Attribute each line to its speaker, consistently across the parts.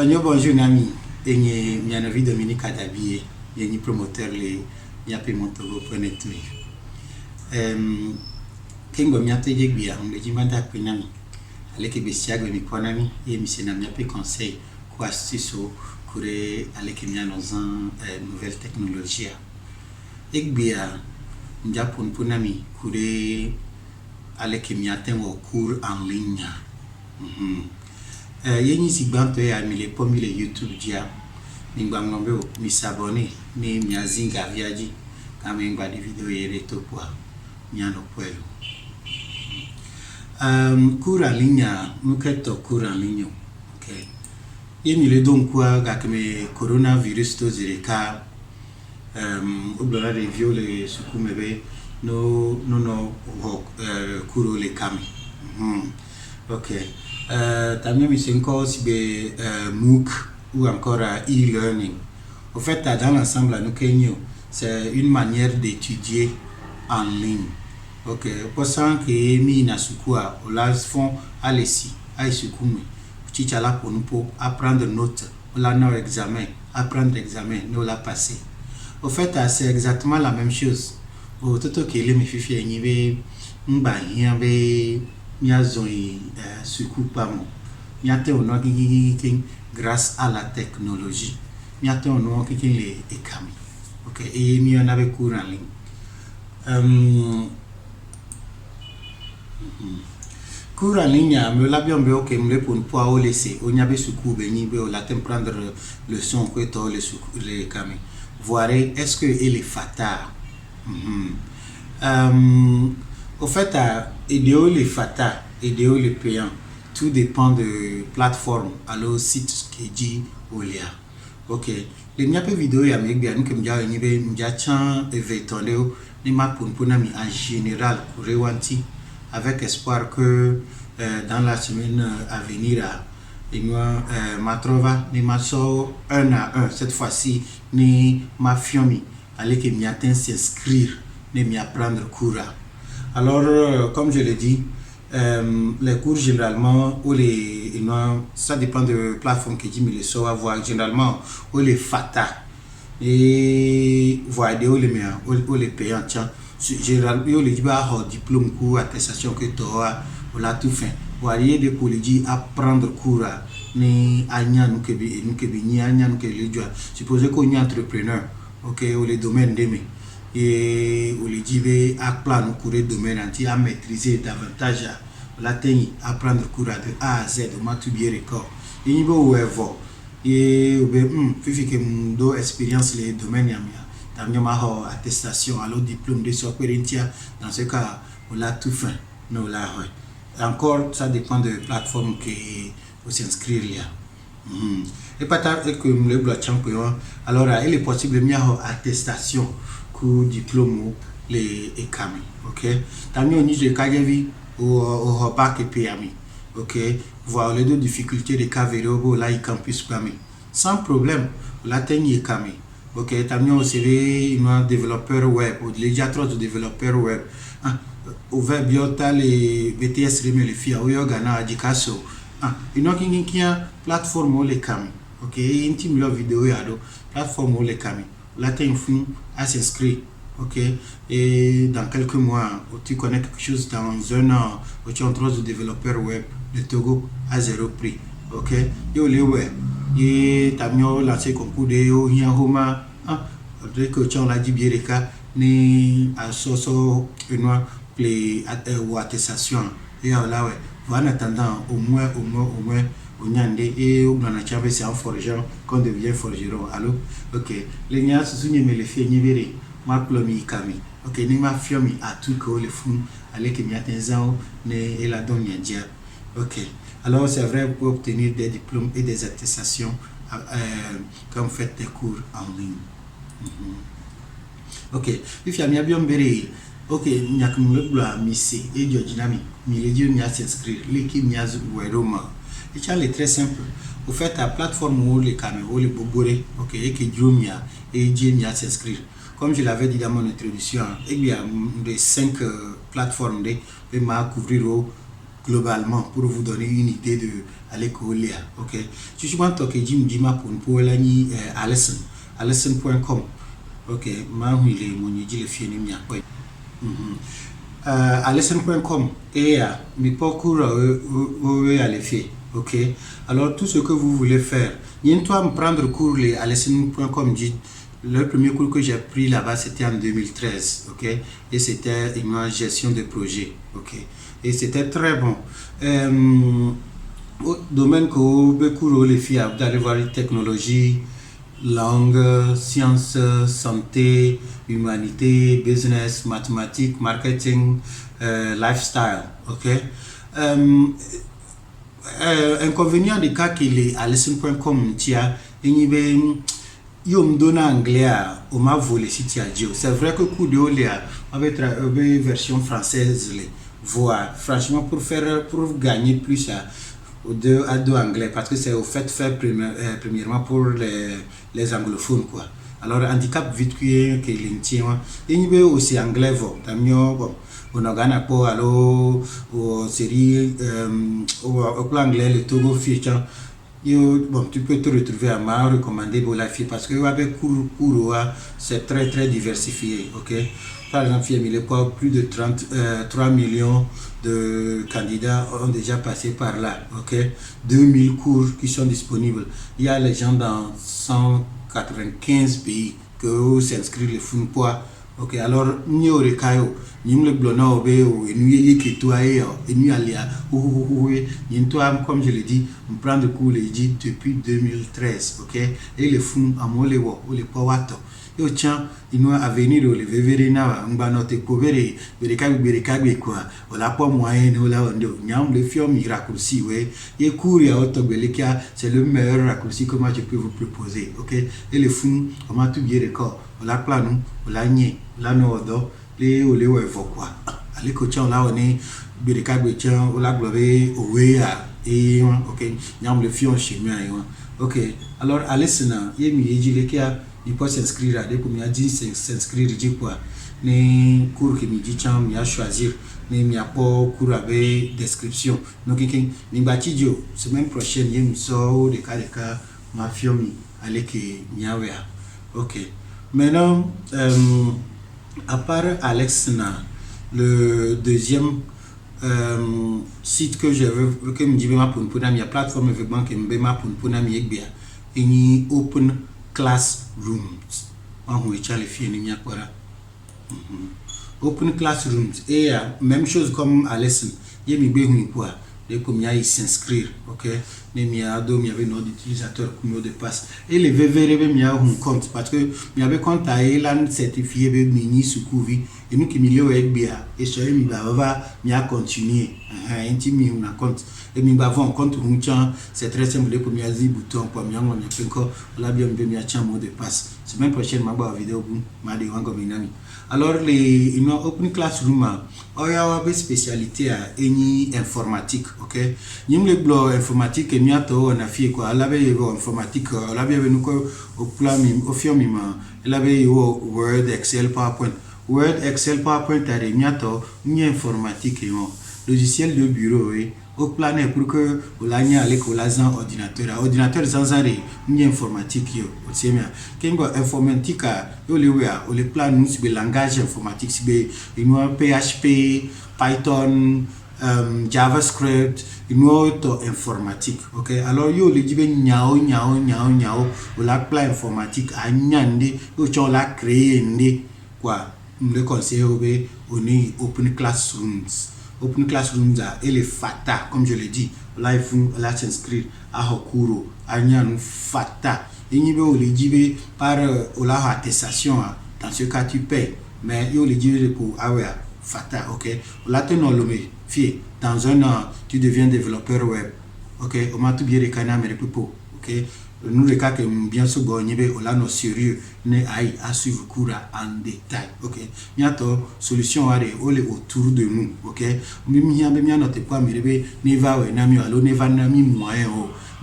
Speaker 1: Bonjour Nami, et mi hanno Dominique Adabie, ni promoteur le mi ape Montogo Ponetui. Kengo mi ate yegbia, on le jimanda Nami, aleke bestiago mi ponami, et mi se na mi ape conseil, quoi astuce kure aleke mi anozan nouvelle technologie. Yegbia, Japon Ponami, kure aleke mi ate au cours en ligne. Yeni sigbanto ya mi le pomi le YouTube dia ningba ngombe o mi s'abonner ni mi azinga viaji kama ngba di video yere to kwa nyano kwelo cours en ligne muketo cours en ligne okay yeni le donc kwa ga keme coronavirus to zireka oblara review le sukumebe no kuro le kami okay. También mis encore si MOOC ou encore e-learning. En fait, dans l'ensemble, c'est une manière d'étudier en ligne. Ok, pour ça que mi na sukua, on font à l'ESI, à l'ESUKUME, petit chala pour nous pour apprendre note, on a nos examens, apprendre examen, nous l'a passé. En fait, c'est exactement la même chose. Au tout que les méfifi y avait mia zoi sukupamo miate ono kiki grâce à la technologie miate ono kiki le ekami ok et mi on avait cours en ligne cours en ligne me la bien be ok me pour pouvoir laisser on y avait suku beni be la tem prendre le son que to le kami voir est-ce que il est fatal au fait, idéo les fata, idéo les payants, tout dépend de plateforme, alors site qui dit Olia. Ok, les miens vidéos y a mis bien que m'ja unive m'ja chan evetondeo ni ma punami en général pour rewanti avec espoir que dans la semaine à venir ma trova ni ma so 1 à 1 cette fois-ci ni ma fiomi allez que m'y atteint s'inscrire ni m'y apprendre cours. Alors, comme je l'ai dit, les cours généralement, ça dépend de la plateforme qui dit, mais les sauts à voir généralement, ou les fata, et voir des ou les payants, généralement, ou les diplôme, cours, attestation que tu as, ou la tout fin. Voyez des collèges apprendre cours, ni anya nous que ni anya nous que les gens. Supposez qu'on est entrepreneur, ok, ou les domaines d'aimé. Et on les dit à plan nous courir domaine entier à maîtriser davantage l'atteindre apprendre cours de A à Z au tout bien record et niveau où et fifi que mon expérience les domaines yamia tamia ma attestation alors diplôme de software dans ce cas on l'a tout fait nous là encore ça dépend de plateforme que vous s'inscrire là et pas tard que le bloc champion alors il est possible de attestation diplôme les ekami ok tammi on dit kajevi au bac et PMI ok voir les deux difficultés de Caverobo là il campus PMI sans problème la tenue ekami ok tammi on CV un développeur web ou déjà trop de développeurs web ouvert biota les BTS remet les filles au Ghana Dikaso une qui plateforme les kami ok intime leur vidéo yado plateforme les kami la fou à s'inscrire ok et dans quelques mois tu connais quelque chose dans un an où tu entres de développeur web de Togo à 0 prix ok yo les web et t'as mieux lancé concours de yo homa dès que tu l'a dit bien ni à soso une play ou attestation et là ouais en attendant au moins et on a chavé c'est en forgeant qu'on devient forgeron allô ok les gars se souviennent mais les filles n'y ma plomi kami ok ni ma fiomi à tout que les fous allez que m'y atteint et la donne dia ok alors c'est vrai pour obtenir des diplômes et des attestations quand vous faites des cours en ligne ok if y a bien béré ok n'y a que me missé et dynami mais les dieux n'y a s'inscrire l'équipe n'y a zoueroma. Et est très simple. Vous faites la plateforme où les caméras, les boboré, ok, et que Jumia et Jimia s'inscrire. Comme je l'avais dit dans mon introduction, il y a des 5 plateformes de m'a couvrir globalement pour vous donner une idée de allez coller, ok. Tu suis pas que Jim Dima pour la ni Allison.com, ok. Ma il est mon le fini mia quoi. Allison.com et mes parcours à l'effet, ok. Alors tout ce que vous voulez faire, il y a toi me prendre cours les Allison.com. Le premier cours que j'ai pris là-bas, c'était en 2013, ok, et c'était une gestion de projet, ok, et c'était très bon. Au domaine que vous cours les filles, vous allez voir les technologies, langue, sciences, santé, humanité, business, mathématiques, marketing, lifestyle, ok. Inconvénient des cas qu'il est à Allison.com, tiens, yo me donne anglais au ma volé si tu as dit. C'est vrai que coup de oléa avec version française les voir franchement pour gagner plus au deux anglais parce que c'est au fait premièrement pour les anglophones quoi. Alors handicap vite que l'intime et il veut aussi anglais bon on a gagné pour allo au série au plan anglais le Togo feature. Bon, tu peux te retrouver à ma recommander pour la fille parce que avec Kouroua, c'est très diversifié, ok. Par exemple, il y a plus de 3 millions de candidats ont déjà passé par là, ok. 2000 cours qui sont disponibles. Il y a les gens dans 195 pays que s'inscrivent les Funpois. Ok, alors ni au recaillou, ni le blonneau obéo, et nous y qui toi et nous alia, ni toi, comme je l'ai dit, on prend de cours les dit depuis 2013, ok, et les fous à Molewo, ou les Powato. Et au tien, il nous a venir au Leverina, on va noter couvrir, Bereka, quoi, on l'a pas moyen, on l'a on le fion raccourci, ouais, et courir à Autobelica, c'est le meilleur raccourci que moi je peux vous proposer, ok, et les fous, on m'a tout bien record. La planu, la nye, la nodo, les ou les quoi. Allez coach là on est Bereka Bétian, la globe Owea et ok, nyam le fion chimia ok. Alors Alessina, il mi dit le kia, il peut s'inscrire à des comme il a dit s'inscrire dit quoi. Les cours que mi dit cham mi a choisir, mais mi a pas cours avec description. Donc ni batidio semaine prochaine il me sort de cas ma fiomi allez que niawea. Ok. Maintenant, à part Alexna, le deuxième site que je veux que me dit ma pour il y a plateforme événement que me ma pour il y a Open Classrooms. On va les filles ni quoi. Open Classrooms et même chose comme Alexna, il y a mi béhuni quoi. Comme il s'inscrire, ok, mais il y a avait notre utilisateur comme mot de passe et les VVRB il y a un compte parce que il y avait compte à Elan certifié mini sukuvi et nous qui milieu avec bien et sur il va continuer intime un compte et il va avoir un compte c'est très simple pour il y a des boutons pour il y a encore là bien un mot de passe semaine prochaine ma vidéo ma de wangominami. Alors les Open Classroom il y a une spécialité à informatique, ok. Nous le blog informatique et miato on a fait quoi, la veille informatique, la veille nous quoi au plan au film la veille Word, Excel, PowerPoint, à miato ni informatique et logiciel de bureau et au plan pour que l'année avec ordinateur sans arrêt ni informatique yo c'est bien kengo informatique yo le plan nous c'est langage informatique c'est PHP, Python, JavaScript, une autre informatique, ok. Alors yo le dibe nyao la plan informatique a nyande yo tu la créé ndé quoi le conseil on est Open Classrooms. Open Classrooms et les FATA, comme je l'ai dit, là il faut s'inscrire à Hokuro, à Nyan FATA. Et il y a par la attestation, dans ce cas tu payes, mais il y a pour FATA, ok. Là tu n'as le dans un an, tu deviens développeur web, ok. On m'a tout bien récané mais ok. Nous les cas que bien sûr on a nos sérieux ne aille à suivre cours en détail, ok. Bientôt solution autour de nous, ok. Bien notre pas mais ne va nami allo ne va nami moyen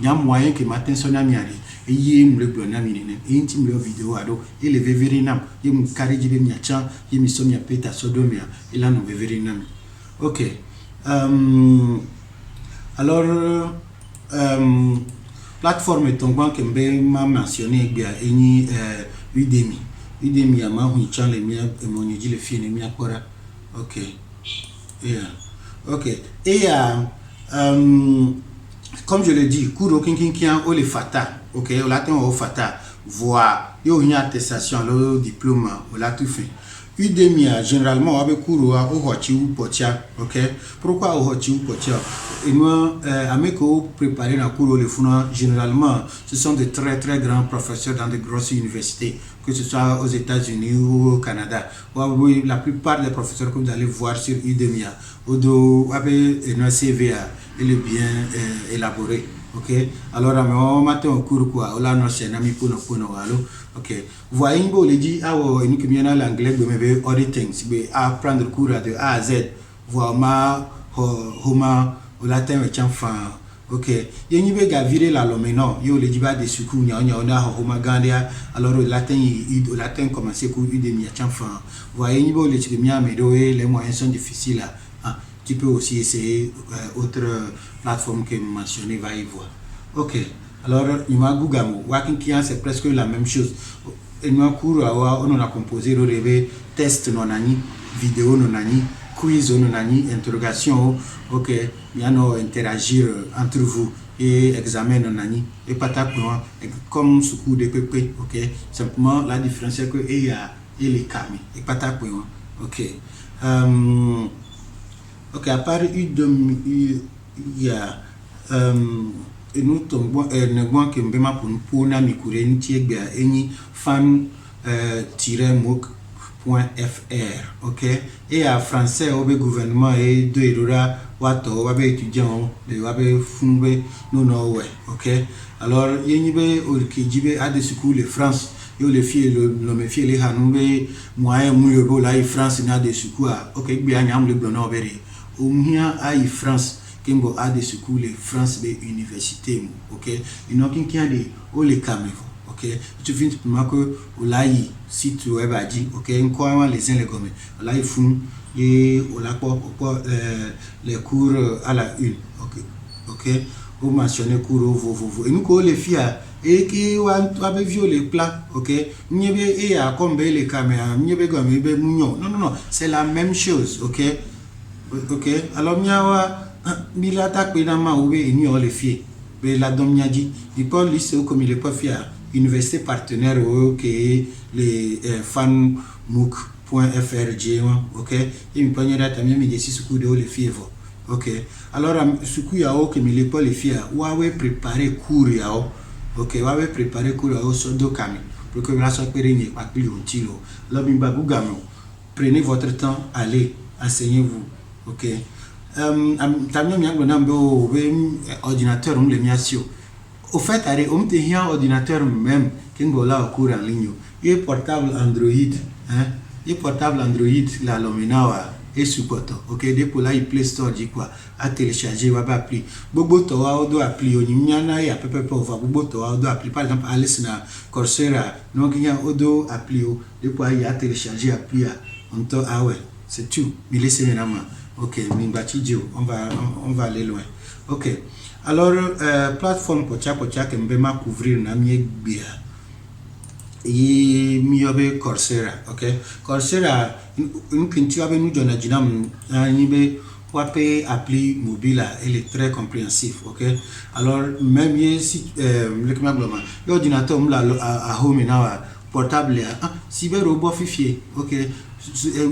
Speaker 1: il y a moyen que matin son ami allait et il me le blonami ne intime le vidéo ado et le veverinam il me carré jibe miachan il me somia peta sodomia et là nous veverinam, ok. Alors plateforme tongban que m'a mentionné bien eni Udemy. Udemy a ma hunchan les miens et mon dit le fien les miens quoi. OK. Yeah. OK. Et comme je l'ai dit, cours aucun kinkian ou les fata. OK, on l'attend au fata. Voir, il y a une attestation le diplôme, on l'a tout fait. Udemy généralement avec cours au hochi ou potia. OK. Pourquoi au hochi ou potia? Et moi ameko préparer un cours le funa généralement ce sont de très très grands professeurs dans de grosses universités, que ce soit aux États-Unis ou au Canada. Oui, la plupart des professeurs que vous allez voir sur Udemy odo avec un CV il est bien élaboré. OK, alors on matin au cours quoi là non c'est nami pour walo. OK, voyez bon les dit une communauté l'anglais de me auditing c'est apprendre cours de A à Z voir ma homa au latin et enfin. OK, yeni be gavire la lomeno yo le diba de suku nya ona homa gandia alors le latin commencer cours Udemy enfin. Voyez ni bon les timia mais les moyens sont difficiles là. Tu peux aussi essayer autre plateforme que mentionné va y voir. OK, alors il m'a Google working client c'est presque la même chose. Et nous cours on a composé le rêve test non ani vidéo non ani quiz non ani interrogation. OK, il y a no interagir entre vous et examen non ani et pas comme ce cours de PP. OK, simplement la différence c'est que il y a les cami et pas ta point. OK. OK, à part Udemy, il y a nous tombons ne que mbema pour na mikure ntie gba eni fan-mook.fr. OK, et à français au gouvernement et de erora wato wabe étudiant de wabe funbe no no ouais. OK, alors yeni be o kijibe a de secours les France yo les filles le me fie les hanumbe moyen mu yo la France na de secours. OK, gba nyam le blonno obere au mien à France Kingo a des secours les France des universités. OK, ils n'ont qu'un des ou les caméras. OK, tu viens simplement que au laï site web a dit OK quoi les uns les gommes là ils font et au la les cours à la une. OK, OK, vous mentionnez cours vous et nous quoi les filles et qui avait vu les plats. OK, niebe et à comme les caméras niebe gomme non c'est la même chose. OK. OK, alors miawa milata pédama oube eni on les fier mais la domnia dit il peut lycée comme il est pas fier université partenaire OK les fan-mook.fr. OK, et me panya data mi me si suku de les fier. OK, alors suku ya o que il est pas les fier wawe préparer cours ya o. OK, wawe préparer cours ya o so do kami pour que la soit pérenné pas plus au tilo là bimba bugamo prenez votre temps, allez enseignez-vous. OK, tamio miango nambo ordinateur on le miasio au fait on te un ordinateur même kingo la au cours en ligne et portable Android et portable Android la lominawa et supporte. OK, depuis là il Play Store dit quoi à télécharger va appli bobo to wa do appli oni miana ya pepe po va bobo to wa do appli par exemple Alice na Coursera donc il y a odo appli depuis il y a télécharger appli on to ouais c'est tout mais laissez maintenant. OK, on va aller loin. OK, alors plateforme pocha que mbema couvrir na miebia et miobe Coursera. OK, Coursera une kintu avec nous dona jinam nibe wape appli mobile elle est très compréhensif. OK, alors même si le kemagbloma l'ordinateur à home na portable cyber robot fifier. OK,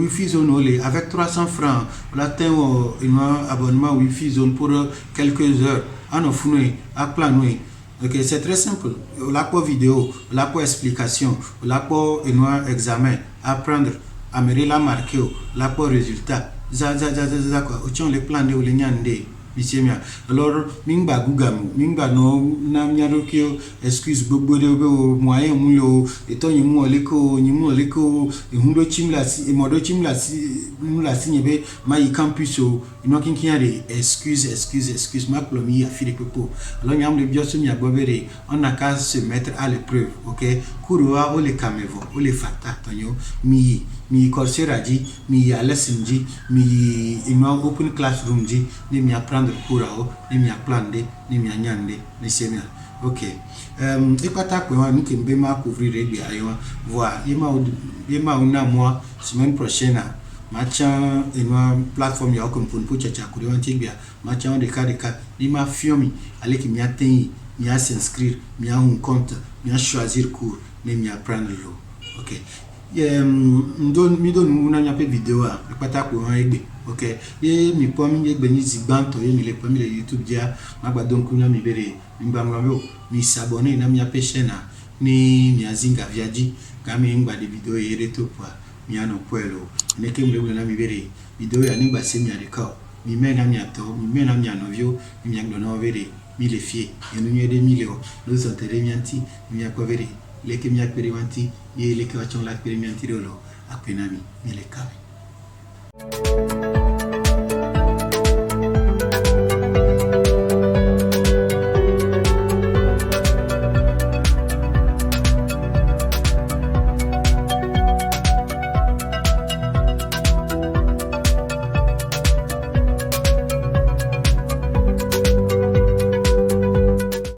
Speaker 1: Wi-Fi zone avec 300 francs on atteint un abonnement Wi-Fi zone pour quelques heures en offre à plan. OK, c'est très simple. La pour vidéo, la pour explication, la pour un examen, apprendre à me la marquer, la pour résultat. Quoi, autant les plans de l'Ignande. Alors mingba gugamu mingba no na nyarokio excuse bobo de moyen mulo eto nyimu oleko ihundo chimla si modo chimla si mula signebe mai campus ino kinkiare excuse ma plomi a fili popo alors nyam le bioso mi abobere on a qu'à se mettre à l'épreuve. OK, kuruwa o le kamevo o le fata tonyo mi Coursera ji mi lesson ji mi open classroom ji ni mi apprendre kurao ni mi apprendre ni mi anyande ni semia. Ok. Et pas ta quoi nous qui ma couvrir régler ayo voir yema una mois semaine prochaine machin une plateforme ya comme pour chacha kuri wanti bia machin de ka ni ma fiomi aller qui mi atteindre mi a s'inscrire mi a un compte mi a choisir cours ni mi apprendre lo. Ok. Mi donne una nyape vidéo a pas ta quoi egbe. Ok. Et mi pomi egbe ni zibanto ye mi le pomi le YouTube dia ma ba donc kuna mi bere mi s'abonner na mi ape chaîne ni mi azinga viaji kami ngba de vidéo yere to kwa mi ano kwelo ne kemle na mi bere vidéo ya ni ba se mi adeka mi me na mi ato mi me na mi anovio mi anglo na vere mi le fie e no nyede mi le o lo so tere mi anti mi akwa vere le ke mi akpere wanti ye le ke wachon la akpere mi anti lo akpena mi le kabe.